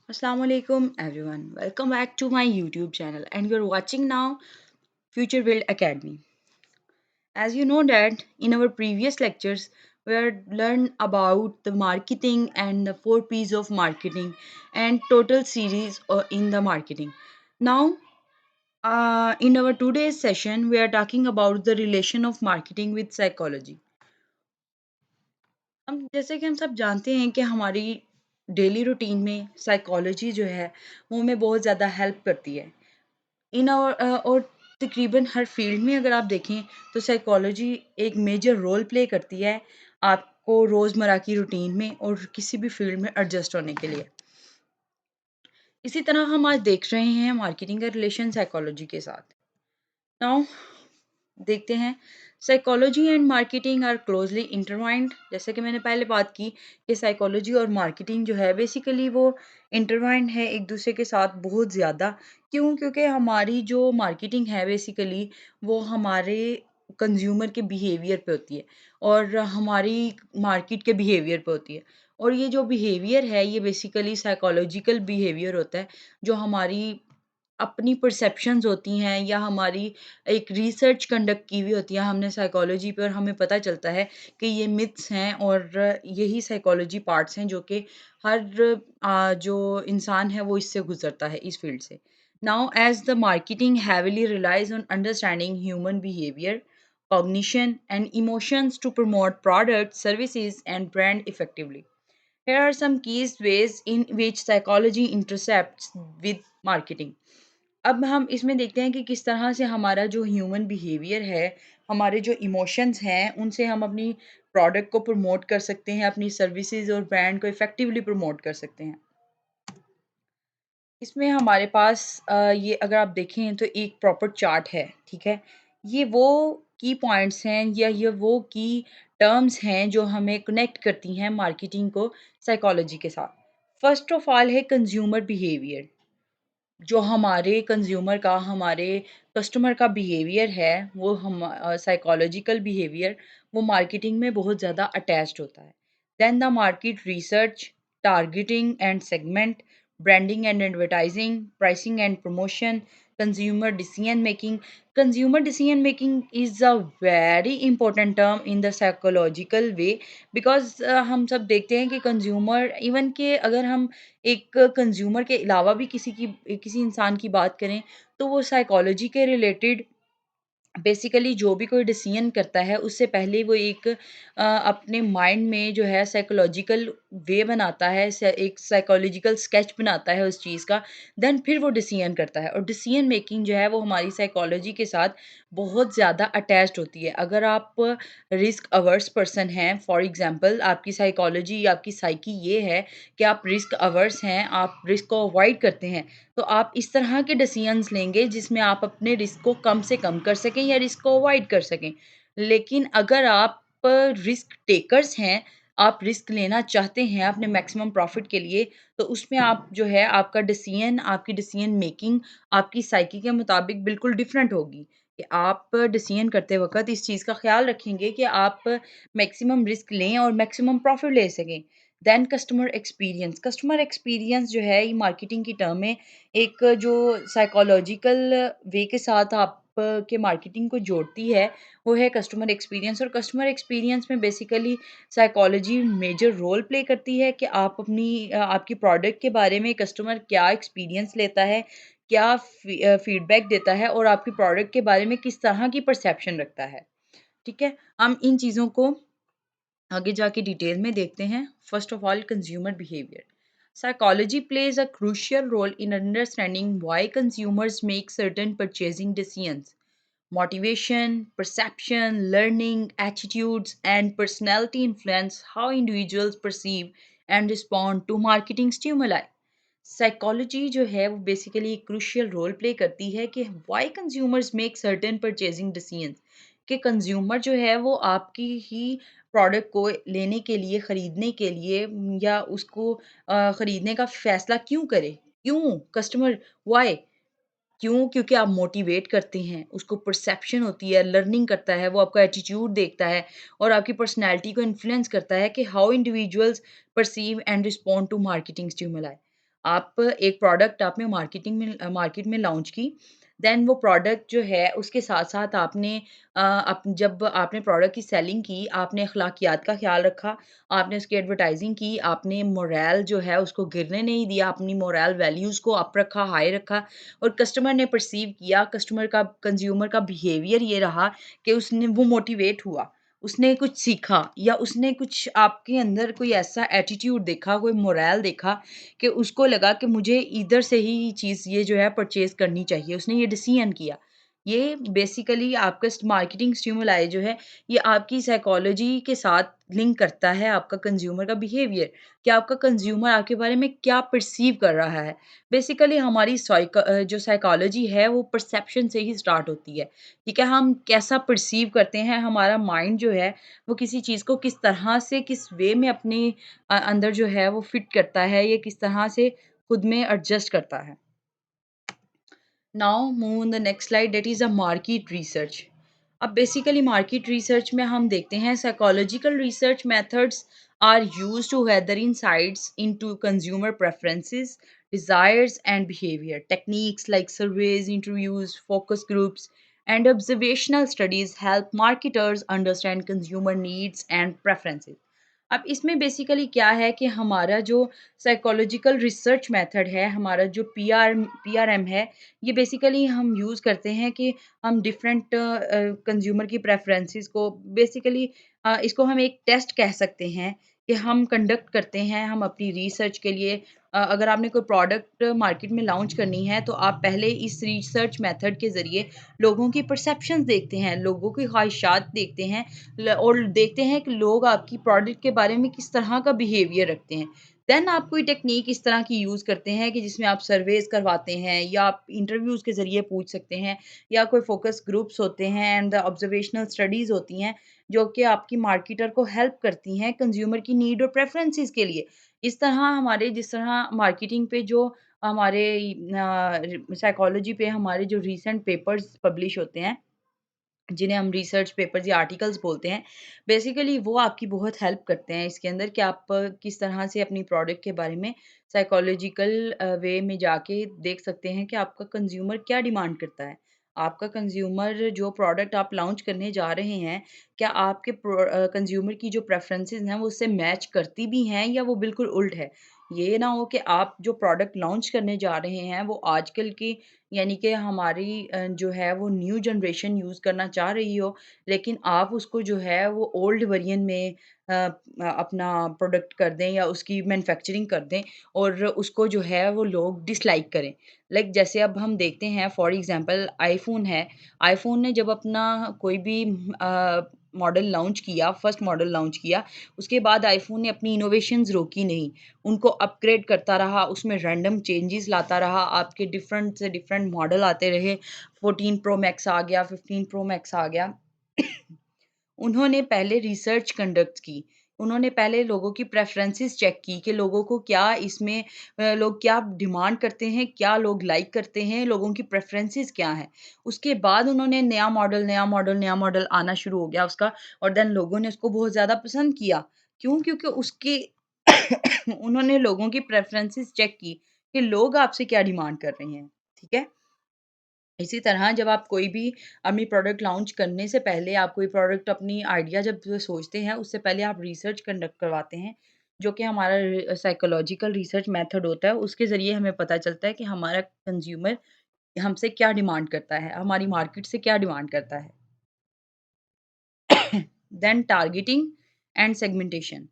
Assalamu alaikum everyone. Welcome back to my YouTube channel and you're watching now Future Build Academy. As you know that in our previous lectures we had learned about the marketing and the 4 P's of marketing and total series in the marketing. Now in our today's session we are talking about the relation of marketing with psychology. हम जैसे कि हम सब जानते हैं कि हमारी daily routine में साइकोलॉजी जो है वो हमें बहुत ज़्यादा हेल्प करती है और तकरीबन हर फील्ड में अगर आप देखें तो साइकोलॉजी एक मेजर रोल प्ले करती है आपको रोज़मर्रा की रूटीन में और किसी भी फील्ड में एडजस्ट होने के लिए। इसी तरह हम आज देख रहे हैं मार्केटिंग का रिलेशन साइकोलॉजी के साथ। नाउ देखते हैं psychology and marketing are closely intertwined. जैसे कि मैंने पहले बात की कि साइकोलॉजी और मार्केटिंग जो है बेसिकली वो इंटरवाइंड है एक दूसरे के साथ बहुत ज़्यादा। क्यों? क्योंकि हमारी जो मार्केटिंग है बेसिकली वो हमारे कंज्यूमर के बिहेवियर पे होती है और हमारी मार्केट के बिहेवियर पे होती है। और ये जो बिहेवियर है ये बेसिकली साइकोलॉजिकल बिहेवियर होता है जो हमारी अपनी परसेप्शंस होती हैं या हमारी एक रिसर्च कंडक्ट की हुई होती है हमने साइकोलॉजी पे और हमें पता चलता है कि ये मिथ्स हैं और यही साइकोलॉजी पार्ट्स हैं जो कि हर जो इंसान है वो इससे गुजरता है इस फील्ड से। Now as the marketing heavily relies on understanding human behaviour cognition and emotions to promote products services and brand effectively. Here are some key ways in which psychology intercepts with marketing. अब हम इसमें देखते हैं कि किस तरह से हमारा जो ह्यूमन बिहेवियर है, हमारे जो इमोशंस हैं, उनसे हम अपनी प्रोडक्ट को प्रमोट कर सकते हैं, अपनी सर्विसेज और ब्रांड को इफ़ेक्टिवली प्रमोट कर सकते हैं। इसमें हमारे पास ये अगर आप देखें तो एक प्रॉपर चार्ट है, ठीक है? ये वो की पॉइंट्स हैं या ये वो की टर्म्स हैं जो हमें कनेक्ट करती हैं मार्केटिंग को साइकोलॉजी के साथ। फर्स्ट ऑफ ऑल है कंज्यूमर बिहेवियर। जो हमारे कंज़्यूमर का, हमारे कस्टमर का बिहेवियर है, वो साइकोलॉजिकल बिहेवियर, वो मार्केटिंग में बहुत ज़्यादा अटैच्ड होता है। Then the market research, targeting and segment, branding and advertising, pricing and promotion, consumer decision making. Consumer decision making is a very important term in the psychological way because हम सब देखते हैं कि कंज़्यूमर इवन के अगर हम एक consumer के अलावा भी किसी इंसान की बात करें, तो वो साइकोलॉजी के रिलेटेड बेसिकली जो भी कोई डिसीजन करता है, उससे पहले वो एक अपने माइंड में जो है साइकोलॉजिकल वे बनाता है, एक साइकोलॉजिकल स्केच बनाता है उस चीज़ का, देन फिर वो डिसीजन करता है और डिसीजन मेकिंग जो है वो हमारी साइकोलॉजी के साथ बहुत ज़्यादा अटैच्ड होती है। अगर आप रिस्क अवर्स पर्सन हैं, फॉर एग्ज़ाम्पल आपकी साइकोलॉजी, आपकी साइकी ये है कि आप रिस्क अवर्स हैं, आप रिस्क को अवॉइड करते हैं, तो आप इस तरह के डिसीजंस लेंगे जिसमें आप अपने रिस्क को कम से कम कर सकें या रिस्क को अवॉइड कर सकें। लेकिन अगर आप रिस्क टेकर्स हैं, आप रिस्क लेना चाहते हैं अपने मैक्सिमम प्रॉफिट के लिए, तो उसमें आप जो है आपका डिसीजन, आपकी डिसीजन मेकिंग आपकी साइकी के मुताबिक बिल्कुल डिफरेंट होगी। कि आप डिसीजन करते वक़्त इस चीज़ का ख़्याल रखेंगे कि आप मैक्सिमम रिस्क लें और मैक्सिमम प्रॉफिट ले सकें। देन कस्टमर एक्सपीरियंस जो है ये मार्केटिंग की टर्म है। एक जो साइकोलॉजिकल वे के साथ आप के मार्केटिंग को जोड़ती है, वो है कस्टमर एक्सपीरियंस और कस्टमर एक्सपीरियंस में basically psychology major role play करती है कि आप आपकी प्रोडक्ट के बारे में कस्टमर क्या एक्सपीरियंस लेता है, क्या फीडबैक देता है और आपकी प्रोडक्ट के बारे में किस तरह की परसेप्शन रखता है, ठीक है? हम इन चीज़ों को आगे जाके डिटेल में देखते हैं। First of all consumer behaviour. Psychology plays a crucial role in understanding why consumers make certain purchasing decisions. Motivation, perception, learning, attitudes, and personality influence how individuals perceive and respond to marketing stimuli. Psychology जो है वो basically एक crucial role play करती है कि why consumers make certain purchasing decisions कि consumer जो है वो आपकी ही प्रोडक्ट को लेने के लिए खरीदने के लिए या उसको खरीदने का फैसला क्यों करे, क्यों कस्टमर व्हाई, क्यों? क्योंकि आप मोटिवेट करते हैं, उसको परसेप्शन होती है, लर्निंग करता है, वो आपका एटीट्यूड देखता है और आपकी पर्सनैलिटी को इन्फ्लुएंस करता है कि how individuals perceive and respond to marketing stimuli. आप एक प्रोडक्ट आपने मार्केट में लॉन्च की, देन वो प्रोडक्ट जो है उसके साथ-साथ आपने जब आपने प्रोडक्ट की सेलिंग की, आपने अखलाकियात का ख़्याल रखा, आपने उसकी एडवर्टाइज़िंग की, आपने मोरल जो है उसको गिरने नहीं दिया, अपनी मोरल वैल्यूज़ को अप रखा, हाई रखा और कस्टमर ने परसीव किया, कंज़्यूमर का बिहेवियर ये रहा कि उसने वो मोटिवेट हुआ। उसने कुछ सीखा या उसने कुछ आपके अंदर कोई ऐसा एटीट्यूड देखा, कोई मोरल देखा कि उसको लगा कि मुझे इधर से ही ये चीज़ ये जो है परचेज़ करनी चाहिए। उसने ये डिसीज़न किया। ये बेसिकली आपका मार्केटिंग स्टिमुलाई जो है, ये आपकी साइकोलॉजी के साथ लिंक करता है आपका कंज़्यूमर का बिहेवियर, कि आपका कंज़्यूमर आपके बारे में क्या परसीव कर रहा है। बेसिकली हमारी जो साइकोलॉजी है वो परसेप्शन से ही स्टार्ट होती है। ठीक है? हम कैसा परसीव करते हैं, हमारा माइंड जो है वो किसी चीज़ को किस तरह से, किस वे में अपने अंदर जो है वो फिट करता है, या किस तरह से खुद में एडजस्ट करता है। Now move on the next slide, that is a market research. अब बेसिकली मार्केट रिसर्च में हम देखते हैं psychological research methods are used to gather insights into consumer preferences, desires and behavior. Techniques like surveys, interviews, focus groups, and observational studies help marketers understand consumer needs and preferences. अब इसमें basically क्या है कि हमारा जो psychological research method है, हमारा जो पीआरएम है, ये बेसिकली हम यूज़ करते हैं कि हम डिफरेंट कंज्यूमर की प्रेफ़रेंसेस को बेसिकली इसको हम एक टेस्ट कह सकते हैं कि हम कंडक्ट करते हैं, हम अपनी रिसर्च के लिए अगर आपने कोई प्रोडक्ट मार्केट में लॉन्च करनी है, तो आप पहले इस रिसर्च मेथड के ज़रिए लोगों की परसेप्शंस देखते हैं, लोगों की ख्वाहिशात देखते हैं और देखते हैं कि लोग आपकी प्रोडक्ट के बारे में किस तरह का बिहेवियर रखते हैं। देन आप कोई टेक्नीक इस तरह की यूज़ करते हैं कि जिसमें आप सर्वेज़ करवाते हैं या आप इंटरव्यूज़ के ज़रिए पूछ सकते हैं या कोई फ़ोकस ग्रुप्स होते हैं एंड ऑब्ज़र्वेशनल स्टडीज़ होती हैं, जो कि आपकी मार्केटर को हेल्प करती हैं कंज़्यूमर की नीड और प्रेफ़रेंसेस के लिए। इस तरह जिस तरह मार्केटिंग पे जो हमारे साइकोलॉजी पे हमारे जो रीसेंट पेपर्स पब्लिश होते हैं, जिन्हें हम रिसर्च पेपर्स या आर्टिकल्स बोलते हैं, बेसिकली वो आपकी बहुत हेल्प करते हैं इसके अंदर कि आप किस तरह से अपनी प्रोडक्ट के बारे में साइकोलॉजिकल वे में जाके देख सकते हैं कि आपका कंज़्यूमर क्या डिमांड करता है। आपका कंज़्यूमर जो प्रोडक्ट आप लॉन्च करने जा रहे हैं, क्या आपके कंज़्यूमर की जो प्रेफ़रेंसेस हैं, वो उससे मैच करती भी हैं या वो बिल्कुल उल्ट है? ये ना हो कि आप जो प्रोडक्ट लॉन्च करने जा रहे हैं, वो आजकल की यानी कि हमारी जो है वो न्यू जनरेशन यूज़ करना चाह रही हो, लेकिन आप उसको जो है वो ओल्ड वर्ज़न में अपना प्रोडक्ट कर दें या उसकी मैन्युफैक्चरिंग कर दें और उसको जो है वो लोग डिसलाइक करें। लाइक जैसे अब हम देखते हैं फॉर एग्ज़ाम्पल आईफ़ोन है, आईफ़ोन ने जब अपना कोई भी मॉडल लॉन्च किया, फर्स्ट मॉडल लॉन्च किया, उसके बाद आईफ़ोन ने अपनी इनोवेशंस रोकी नहीं। उनको अपग्रेड करता रहा, उसमें रैंडम चेंजेस लाता रहा, आपके डिफरेंट से डिफरेंट मॉडल आते रहे, 14 प्रो मैक्स आ गया, 15 प्रो मैक्स आ गया। उन्होंने पहले रिसर्च कंडक्ट की। उन्होंने पहले लोगों की प्रेफ़रेंसेस चेक की कि लोगों को क्या इसमें लोग क्या डिमांड करते हैं, क्या लोग लाइक करते हैं, लोगों की प्रेफ़रेंसेस क्या हैं। उसके बाद उन्होंने नया मॉडल आना शुरू हो गया उसका और देन लोगों ने उसको बहुत ज़्यादा पसंद किया। क्यों? क्योंकि उसके उन्होंने लोगों की प्रेफ़रेंसेस चेक की कि लोग आपसे क्या डिमांड कर रहे हैं, ठीक है? इसी तरह जब आप कोई भी अपनी प्रोडक्ट लॉन्च करने से पहले आप कोई प्रोडक्ट अपनी आइडिया जब सोचते हैं, उससे पहले आप रिसर्च कंडक्ट करवाते हैं, जो कि हमारा साइकोलॉजिकल रिसर्च मेथड होता है, उसके ज़रिए हमें पता चलता है कि हमारा कंज़्यूमर हमसे क्या डिमांड करता है, हमारी मार्केट से क्या डिमांड करता है। Then targeting and segmentation.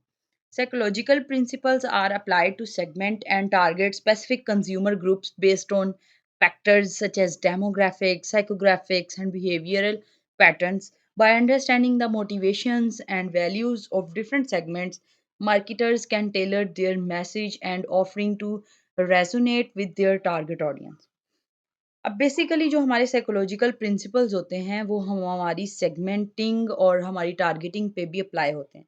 Psychological principles are applied to segment and target specific consumer groups based on factors such as demographics, psychographics, and behavioral patterns. By understanding the motivations and values of different segments, marketers can tailor their message and offering to resonate with their target audience. अब basically जो हमारे psychological principles होते हैं वो हम हमारी segmenting और हमारी टारगेटिंग पे भी अप्लाई होते हैं।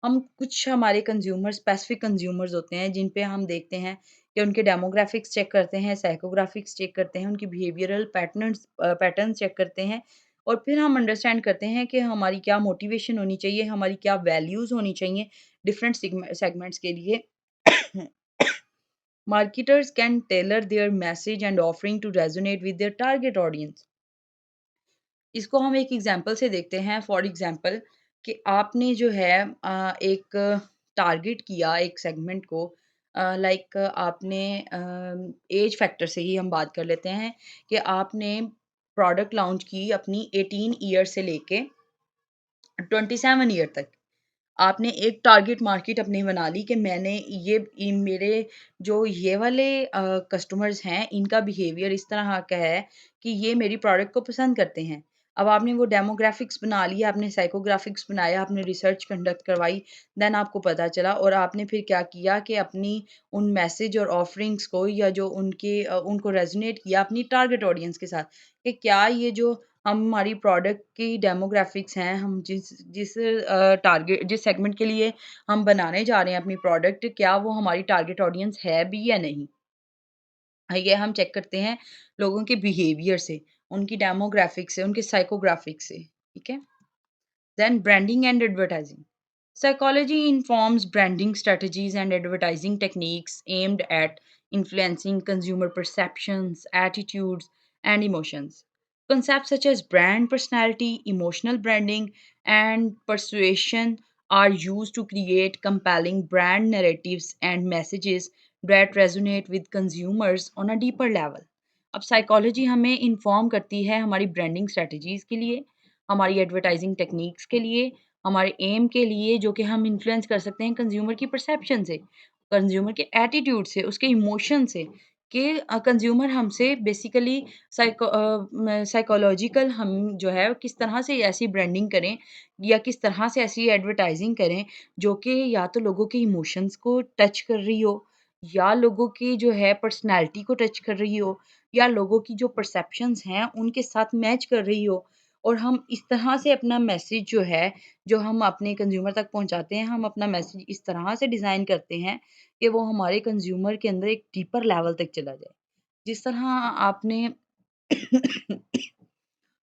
हम कुछ हमारे स्पेसिफिक कंज्यूमर्स होते हैं जिन पे हम देखते हैं कि उनके डेमोग्राफिक्स चेक करते हैं, साइकोग्राफिक्स चेक करते हैं, उनकी बिहेवियरल पैटर्न्स चेक करते हैं और फिर हम अंडरस्टैंड करते हैं कि हमारी क्या मोटिवेशन होनी चाहिए, हमारी क्या वैल्यूज़ होनी चाहिए डिफरेंट सेगमेंट्स के लिए Marketers can tailor their message and offering to resonate with their target audience. इसको हम एक एग्जांपल से देखते हैं। फॉर एग्जांपल कि आपने जो है एक टारगेट किया एक सेगमेंट को, लाइक आपने एज फैक्टर से ही हम बात कर लेते हैं कि आपने प्रोडक्ट लॉन्च की अपनी 18 ईयर से लेके 27 ईयर तक। आपने एक टारगेट मार्केट अपनी बना ली कि मैंने मेरे जो ये वाले कस्टमर्स हैं, इनका बिहेवियर इस तरह का है कि ये मेरी प्रोडक्ट को पसंद करते हैं। अब आपने वो डेमोग्राफिक्स बना लिया, आपने साइकोग्राफिक्स बनाया, आपने रिसर्च कंडक्ट करवाई, देन आपको पता चला और आपने फिर क्या किया कि अपनी उन मैसेज और ऑफरिंग्स को या जो उनको रेज़ोनेट किया अपनी टारगेट ऑडियंस के साथ कि क्या ये जो हमारी प्रोडक्ट की डेमोग्राफिक्स हैं, हम जिस जिस टारगेट जिस सेगमेंट के लिए हम बनाने जा रहे हैं अपनी प्रोडक्ट, क्या वो हमारी टारगेट ऑडियंस है भी या नहीं? ये हम चेक करते हैं लोगों के बिहेवियर से, उनकी डेमोग्राफिक से, उनके साइकोग्राफिक से, ठीक है? Then branding and advertising. Psychology informs branding strategies and advertising techniques aimed at influencing consumer perceptions, attitudes, and emotions. Concepts such as brand personality, emotional branding, and persuasion are used to create compelling brand narratives and messages that resonate with consumers on a deeper level. अब psychology हमें inform करती है हमारी branding strategies के लिए, हमारी advertising techniques के लिए, हमारे एम के लिए, जो कि हम इन्फ्लुएंस कर सकते हैं कंज्यूमर की परसेप्शन से, कंज्यूमर के एटीट्यूड से, उसके इमोशन से, कि कंज्यूमर हमसे बेसिकली साइकोलॉजिकल हम जो है किस तरह से ऐसी ब्रांडिंग करें या किस तरह से ऐसी एडवर्टाइजिंग करें जो कि या तो लोगों के इमोशंस को टच कर रही हो या लोगों की जो है पर्सनैलिटी को टच कर रही हो या लोगों की जो परसेप्शंस हैं उनके साथ मैच कर रही हो, और हम इस तरह से अपना मैसेज जो है, जो हम अपने कंज़्यूमर तक पहुँचाते हैं, हम अपना मैसेज इस तरह से डिज़ाइन करते हैं कि वो हमारे कंज़्यूमर के अंदर एक डीपर लेवल तक चला जाए। जिस तरह आपने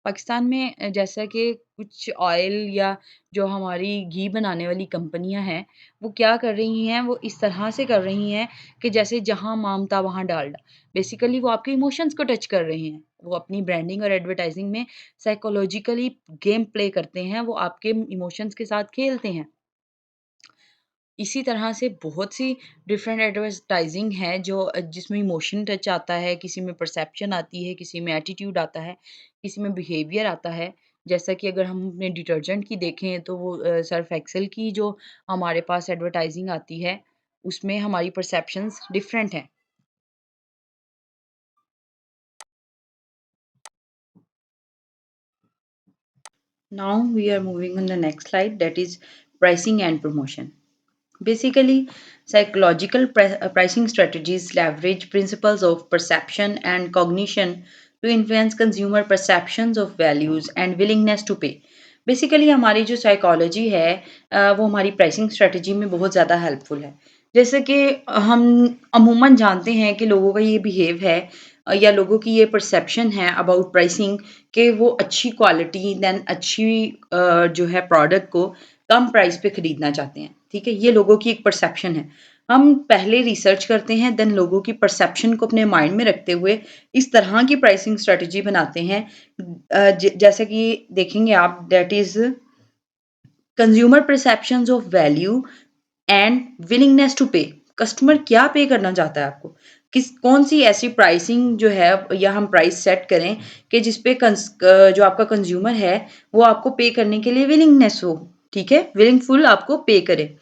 पाकिस्तान में जैसा कि कुछ ऑयल या जो हमारी घी बनाने वाली कंपनियाँ हैं, वो क्या कर रही हैं, वो इस तरह से कर रही हैं कि जैसे जहाँ मामता वहाँ डालडा। बेसिकली वो आपके इमोशंस को टच कर रहे हैं। वो अपनी ब्रांडिंग और एडवर्टाइज़िंग में साइकोलॉजिकली गेम प्ले करते हैं, वो आपके इमोशंस के साथ खेलते हैं। इसी तरह से बहुत सी डिफरेंट एडवर्टाइजिंग है जो जिसमें इमोशन टच आता है, किसी में परसेप्शन आती है, किसी में एटीट्यूड आता है, किसी में बिहेवियर आता है। जैसा कि अगर हम अपने डिटर्जेंट की देखें तो वो सर्फ एक्सेल की जो हमारे पास एडवर्टाइजिंग आती है, उसमें हमारी परसेप्शंस डिफरेंट हैं। Now we are moving on the next slide, that is pricing and promotion. Basically, psychological pricing strategies leverage principles of perception and cognition to influence consumer perceptions of values and willingness to pay. Basically हमारी जो psychology है वो हमारी pricing strategy में बहुत ज़्यादा helpful है। जैसे कि हम अमूमन जानते हैं कि लोगों का ये बिहेव है या लोगों की ये परसेप्शन है अबाउट प्राइसिंग कि वो अच्छी क्वालिटी देन अच्छी जो है प्रोडक्ट को कम प्राइस पे खरीदना चाहते हैं, ठीक है? ये लोगों की एक परसेप्शन है। हम पहले रिसर्च करते हैं, देन लोगों की परसेप्शन को अपने माइंड में रखते हुए इस तरह की प्राइसिंग स्ट्रैटेजी बनाते हैं, जैसा कि देखेंगे आप, that is consumer perceptions of value and willingness to pay. Customer क्या पे करना चाहता है आपको? कौन-सी ऐसी प्राइसिंग जो है या हम प्राइस सेट करें कि जिस पे जो आपका कंज्यूमर है, वो आपको पे करने के लिए विलिंगनेस हो, ठीक है? विलिंगफुल आपको पे करे।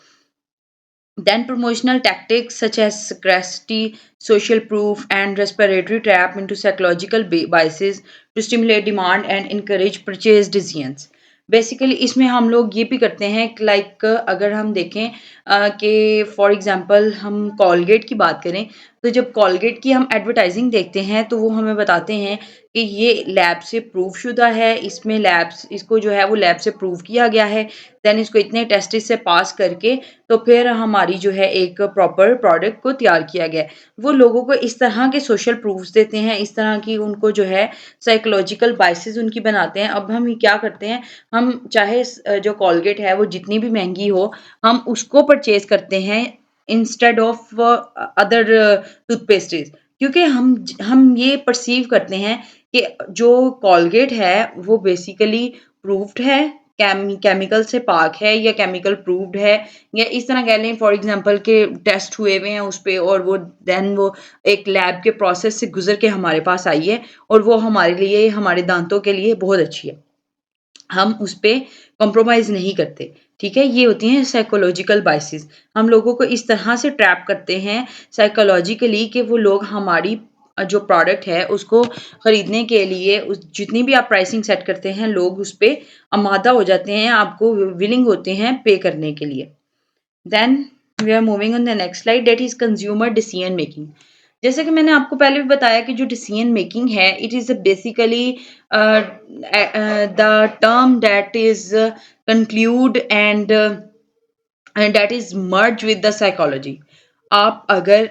Then promotional tactics such as scarcity, social proof, and respiratory trap into psychological biases to stimulate demand and encourage purchase decisions. Basically इसमें हम लोग ये भी करते हैं कि लाइक अगर हम देखें कि फॉर एग्जांपल हम कॉलगेट की बात करें, तो जब कॉलगेट की हम एडवर्टाइजिंग देखते हैं तो वो हमें बताते हैं कि ये लैब से प्रूव शुदा है, इसमें लैब्स इसको जो है वो लैब से प्रूव किया गया है, देन इसको इतने टेस्ट से पास करके तो फिर हमारी जो है एक प्रॉपर प्रोडक्ट को तैयार किया गया है। वो लोगों को इस तरह के सोशल प्रूफ्स देते हैं, इस तरह की उनको जो है साइकोलॉजिकल बायसेस उनकी बनाते हैं। अब हम ये क्या करते हैं, हम चाहे जो कोलगेट है वो जितनी भी महँगी हो, हम उसको परचेज़ करते हैं इंस्टेड ऑफ अदर टूथपेस्टेस, क्योंकि हम ये परसीव करते हैं कि जो कोलगेट है वो बेसिकली प्रूव्ड है, केमिकल से पाक है या केमिकल प्रूव्ड है, या इस तरह कह लें फॉर एग्जांपल के टेस्ट हुए हुए हैं उस पे और वो एक लैब के प्रोसेस से गुजर के हमारे पास आई है और वो हमारे लिए, हमारे दांतों के लिए बहुत अच्छी है। हम उस पे कॉम्प्रोमाइज़ नहीं करते, ठीक है? ये होती हैं साइकोलॉजिकल बायसेस। हम लोगों को इस तरह से ट्रैप करते हैं साइकोलॉजिकली कि वो लोग हमारी जो प्रोडक्ट है उसको खरीदने के लिए उस जितनी भी आप प्राइसिंग सेट करते हैं, लोग उस पे आमादा हो जाते हैं, आपको विलिंग होते हैं पे करने के लिए। Then we are moving on the next slide, that is consumer decision making. जैसे कि मैंने आपको पहले भी बताया कि जो डिसीजन मेकिंग है, it is basically the term that is conclude and that is merge with the psychology. आप अगर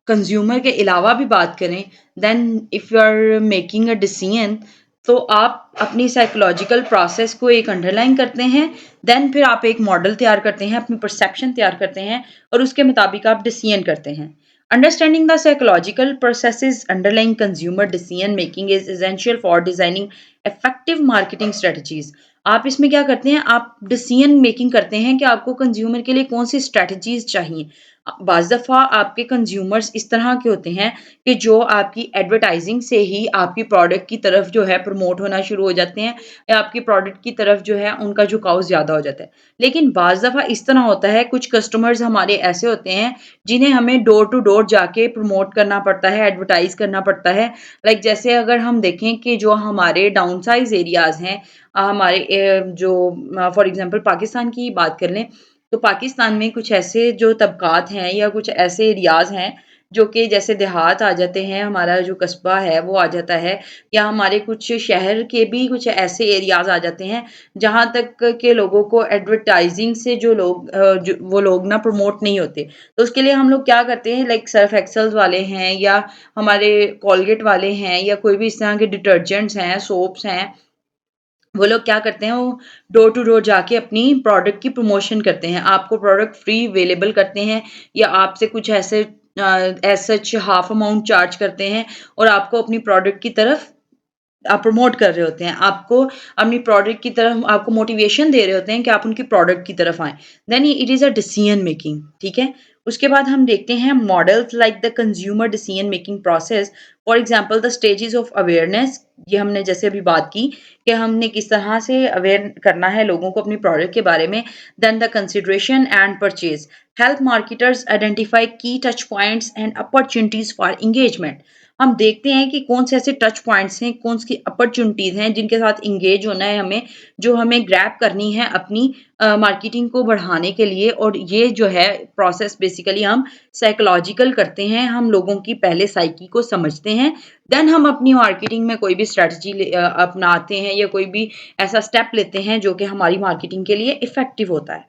कंज्यूमर के अलावा भी बात करें, then if you are making a decision, तो आप अपनी साइकोलॉजिकल प्रोसेस को एक अंडरलाइन करते हैं, देन फिर आप एक मॉडल तैयार करते हैं, अपनी परसेप्शन तैयार करते हैं और उसके मुताबिक आप डिसीजन करते हैं। Understanding the psychological processes underlying consumer decision making is essential for designing effective marketing strategies. आप इसमें क्या करते हैं, आप डिसीजन मेकिंग करते हैं कि आपको कंज्यूमर के लिए कौन सी स्ट्रेटजीज चाहिए। बाज़ दफ़ा आपके कंज्यूमर्स इस तरह के होते हैं कि जो आपकी एडवर्टाइजिंग से ही आपकी प्रोडक्ट की तरफ जो है प्रमोट होना शुरू हो जाते हैं, या आपकी प्रोडक्ट की तरफ जो है उनका झुकाव ज़्यादा हो जाता है। लेकिन बाज़ दफ़ा इस तरह होता है, कुछ कस्टमर्स हमारे ऐसे होते हैं जिन्हें हमें डोर टू डोर जाके प्रमोट करना पड़ता है, एडवर्टाइज़ करना पड़ता है। लाइक जैसे अगर हम देखें कि जो हमारे डाउन साइज़ एरियाज़ हैं, हमारे जो फॉर एग्ज़ाम्पल पाकिस्तान की बात कर लें, तो पाकिस्तान में कुछ ऐसे जो तबक़ात हैं या कुछ ऐसे एरियाज़ हैं, जो कि जैसे देहात आ जाते हैं, हमारा जो कस्बा है वो आ जाता है, या हमारे कुछ शहर के भी कुछ ऐसे एरियाज़ आ जाते हैं, जहाँ तक के लोगों को एडवर्टाइज़िंग से जो लोग जो वो लोग ना प्रमोट नहीं होते। तो उसके लिए हम लोग क्या करते हैं, लाइक सर्फ एक्सेल्स वाले हैं या हमारे कोलगेट वाले हैं या कोई भी इस तरह के डिटर्जेंट्स हैं, सोप्स हैं, वो लोग क्या करते हैं, वो डोर टू डोर जाके अपनी प्रोडक्ट की प्रमोशन करते हैं। आपको प्रोडक्ट फ्री अवेलेबल करते हैं या आपसे कुछ ऐसे as such half amount charge करते हैं और आपको अपनी प्रोडक्ट की तरफ आप प्रमोट कर रहे होते हैं। आपको अपनी प्रोडक्ट की तरफ आपको मोटिवेशन दे रहे होते हैं कि आप उनकी प्रोडक्ट की तरफ आएँ। Then it is a decision making, ठीक है? उसके बाद हम देखते हैं models like the consumer decision making process, for example the stages of awareness. ये हमने जैसे अभी बात की कि हमने किस तरह से अवेयर करना है लोगों को अपनी प्रोडक्ट के बारे में। Then the consideration and purchase help marketers identify key touch points and opportunities for engagement. हम देखते हैं कि कौन से ऐसे टच पॉइंट्स हैं, कौन सी अपॉर्च्युनिटीज़ हैं जिनके साथ एंगेज होना है हमें, जो हमें ग्रैब करनी है अपनी मार्केटिंग को बढ़ाने के लिए। और ये जो है प्रोसेस बेसिकली हम साइकोलॉजिकल करते हैं, हम लोगों की पहले साइकी को समझते हैं, देन हम अपनी मार्केटिंग में कोई भी स्ट्रैटेजी अपनाते हैं या कोई भी ऐसा स्टेप लेते हैं जो कि हमारी मार्केटिंग के लिए इफ़ेक्टिव होता है।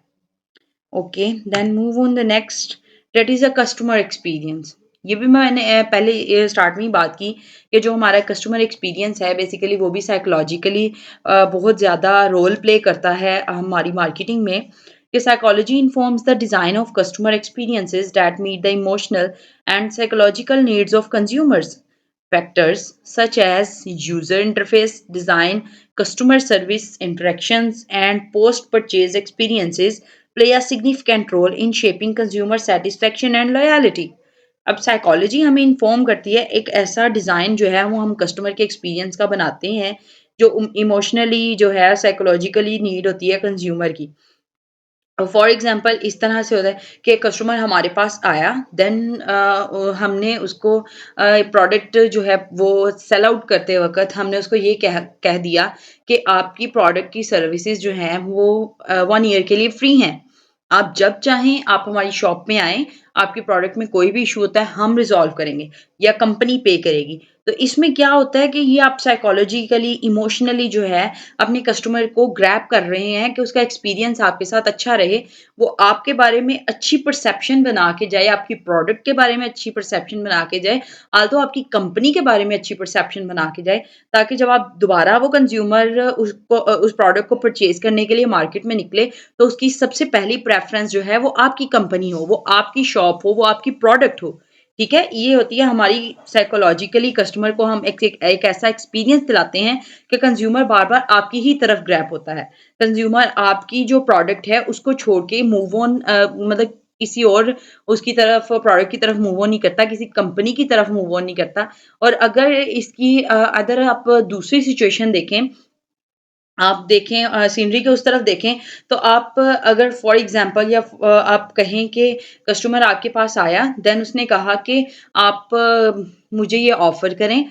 Okay, then move on the next, that is a customer experience. ये भी मैंने पहले स्टार्ट में ही बात की कि जो हमारा कस्टमर एक्सपीरियंस है बेसिकली वो भी साइकोलॉजिकली बहुत ज़्यादा रोल प्ले करता है हमारी मार्केटिंग में। कि psychology informs the design of customer experiences that meet the emotional and psychological needs of consumers. Factors such as user interface design, customer service interactions, and post purchase experiences play a significant role in shaping consumer satisfaction and loyalty. अब psychology हमें inform करती है, एक ऐसा design जो है वो हम कस्टमर के एक्सपीरियंस का बनाते हैं जो इमोशनली जो है साइकोलॉजिकली नीड होती है कंज्यूमर की। फॉर एग्जांपल इस तरह से होता है कि कस्टमर हमारे पास आया, देन हमने उसको प्रोडक्ट जो है वो सेल आउट करते वक़्त हमने उसको ये कह कह दिया कि आपकी प्रोडक्ट की सर्विसेज़ जो हैं वो 1 ईयर के लिए फ्री हैं। आप जब चाहें आप हमारी शॉप में आएँ, आपके प्रोडक्ट में कोई भी इश्यू होता है हम रिज़ॉल्व करेंगे या कंपनी पे करेगी। तो इसमें क्या होता है कि ये आप साइकोलॉजिकली, इमोशनली जो है अपने कस्टमर को ग्रैब कर रहे हैं कि उसका एक्सपीरियंस आपके साथ अच्छा रहे, वो आपके बारे में अच्छी परसेप्शन बना के जाए, आपकी प्रोडक्ट के बारे में अच्छी परसेप्शन बना के जाए, आल्दो आपकी कंपनी के बारे में अच्छी परसेप्शन बना के जाए, ताकि जब आप दोबारा वो कंज़्यूमर उस प्रोडक्ट को परचेज़ करने के लिए मार्केट में निकले, तो उसकी सबसे पहली प्रेफ़रेंस जो है वो आपकी कंपनी हो, वो आपकी शॉप शॉप हो, वो आपकी प्रोडक्ट हो, ठीक है? ये होती है हमारी साइकोलॉजिकली कस्टमर को हम एक ऐसा एक्सपीरियंस दिलाते हैं कि कंज़्यूमर बार-बार आपकी ही तरफ ग्रैब होता है। कंज़्यूमर आपकी जो प्रोडक्ट है उसको छोड़ के मूव ऑन मतलब किसी और उसकी तरफ प्रोडक्ट की तरफ मूव ऑन नहीं करता, किसी कंपनी की तरफ मूव ऑन नहीं करता। और अगर इसकी अगर आप दूसरी सिचुएशन देखें, आप देखें सीनरी के उस तरफ देखें, तो आप अगर फॉर एग्ज़ाम्पल या आप कहें कि कस्टमर आपके पास आया, देन उसने कहा कि आप मुझे ये ऑफ़र करें।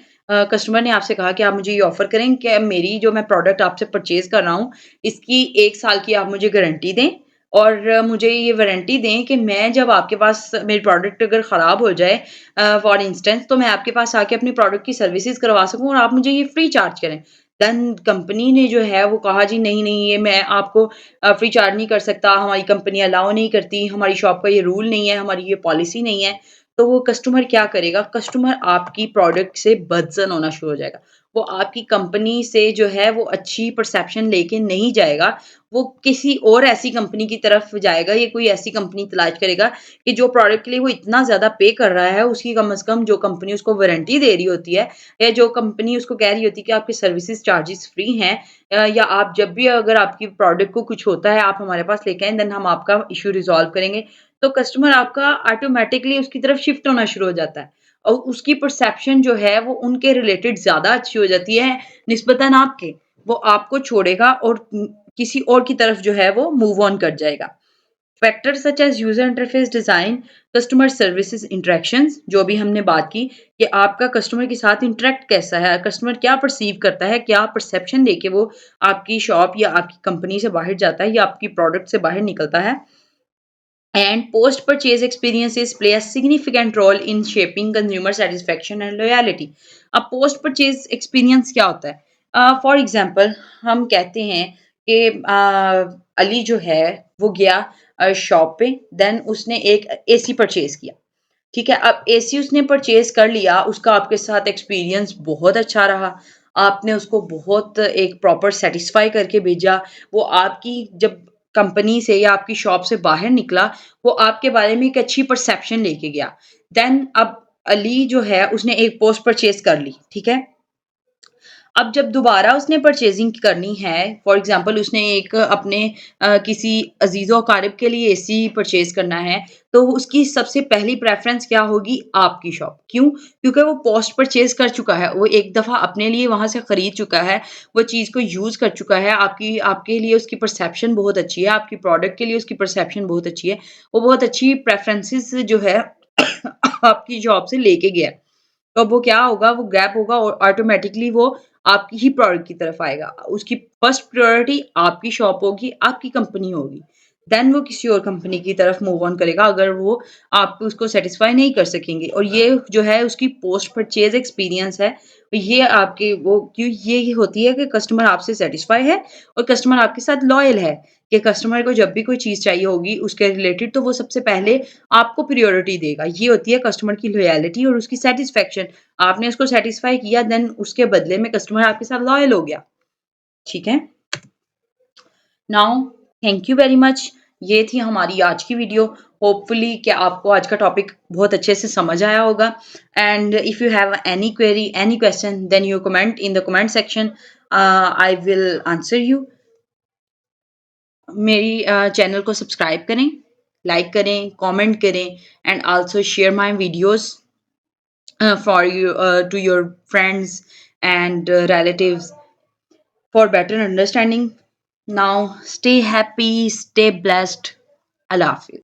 कस्टमर ने आपसे कहा कि आप मुझे ये ऑफ़र करें कि मेरी जो मैं प्रोडक्ट आपसे परचेज़ कर रहा हूँ, इसकी 1 साल की आप मुझे गारंटी दें और मुझे ये वारंटी दें कि मैं जब आपके पास मेरी प्रोडक्ट अगर ख़राब हो जाए फॉर इंस्टेंस, तो मैं आपके पास आके अपनी प्रोडक्ट की सर्विसेज़ करवा सकूँ और आप मुझे ये फ्री चार्ज करें। देन कंपनी ने जो है वो कहा जी नहीं, नहीं ये मैं आपको फ्री चार्ज नहीं कर सकता, हमारी कंपनी अलाउ नहीं करती, हमारी शॉप का ये रूल नहीं है, हमारी ये पॉलिसी नहीं है। तो वो कस्टमर क्या करेगा? कस्टमर आपकी प्रोडक्ट से बदज़न होना शुरू हो जाएगा। वो आपकी कंपनी से जो है वो अच्छी परसेप्शन लेके नहीं जाएगा, वो किसी और ऐसी कंपनी की तरफ जाएगा या कोई ऐसी कंपनी तलाश करेगा कि जो प्रोडक्ट के लिए वो इतना ज़्यादा पे कर रहा है, उसकी कम से कम जो कंपनी उसको वारंटी दे रही होती है या जो कंपनी उसको कह रही होती है कि आपके सर्विसेज़ चार्जेज़ फ्री हैं या आप जब भी अगर आपकी प्रोडक्ट को कुछ होता है, आप हमारे पास लेके आएँ, देन हम आपका इश्यू रिज़ॉल्व करेंगे। तो कस्टमर आपका ऑटोमैटिकली उसकी तरफ शिफ्ट होना शुरू हो जाता है और उसकी परसेप्शन जो है वो उनके रिलेटेड ज़्यादा अच्छी हो जाती है निस्बतन आपके। वो आपको छोड़ेगा और किसी और की तरफ जो है वो मूव ऑन कर जाएगा। Factors such as user interface design, customer services interactions जो भी हमने बात की कि आपका कस्टमर के साथ इंटरैक्ट कैसा है, कस्टमर क्या परसीव करता है, क्या परसेप्शन लेके वो आपकी शॉप या आपकी कंपनी से बाहर जाता है या आपकी प्रोडक्ट से बाहर निकलता है। And post-purchase experiences play a significant role in shaping consumer satisfaction and loyalty. अब पोस्ट परचेज एक्सपीरियंस क्या होता है? फॉर एग्जांपल हम कहते हैं कि अली जो है वो गया शॉप पे, देन उसने एक एसी परचेज किया। ठीक है, अब एसी उसने परचेज़ कर लिया, उसका आपके साथ एक्सपीरियंस बहुत अच्छा रहा। आपने उसको बहुत एक प्रॉपर सैटिस्फाई करके भेजा। वो आपकी जब कंपनी से या आपकी शॉप से बाहर निकला, वो आपके बारे में एक अच्छी परसेप्शन लेके गया। देन अब अली जो है उसने एक पोस्ट परचेज़ कर ली, ठीक है? अब जब दोबारा उसने परचेज़िंग करनी है, फॉर एग्ज़ाम्पल उसने एक अपने किसी अज़ीज़ो-अक़ारिब के लिए एसी परचेज़ करना है, तो उसकी सबसे पहली प्रेफ़रेंस क्या होगी? आपकी शॉप। क्यों? क्योंकि वो पोस्ट परचेज़ कर चुका है, वो एक दफ़ा अपने लिए वहाँ से खरीद चुका है, वो चीज़ को यूज़ कर चुका है, आपकी आपके लिए उसकी परसेप्शन बहुत अच्छी है, आपकी प्रोडक्ट के लिए उसकी परसेप्शन बहुत अच्छी है। वो बहुत अच्छी प्रेफ़रेंसेस जो है आपकी शॉप से लेके गया है। तो अब वो क्या होगा, वो गैप होगा और ऑटोमैटिकली वो आपकी ही प्रोडक्ट की तरफ आएगा। उसकी फर्स्ट प्रायोरिटी आपकी शॉप होगी, आपकी कंपनी होगी। देन वो किसी और कंपनी की तरफ मूव ऑन करेगा अगर वो आप उसको सैटिस्फाई नहीं कर सकेंगे और ये जो है उसकी पोस्ट परचेज़ एक्सपीरियंस है, ये आपके वो क्यों ये होती है कि कस्टमर आपसे सैटिस्फाई है और कस्टमर आपके साथ लॉयल है, कि कस्टमर को जब भी कोई चीज़ चाहिए होगी उसके रिलेटेड तो वो सबसे पहले आपको प्रायोरिटी देगा। ये होती है कस्टमर की लॉयल्टी और उसकी सैटिस्फैक्शन। आपने उसको सैटिस्फाई किया, देन उसके बदले में कस्टमर आपके साथ लॉयल हो गया। ठीक है? Now thank you very much. ये थी हमारी आज की वीडियो। होपफुली कि आपको आज का टॉपिक बहुत अच्छे से समझ आया होगा and if you have any query, any question, then you comment in the comment section. I will answer you. मेरी चैनल को सब्सक्राइब करें, लाइक करें, कमेंट करें and also share my videos for you to your friends and relatives for better understanding. Now, stay happy, stay blessed. Allah Hafiz.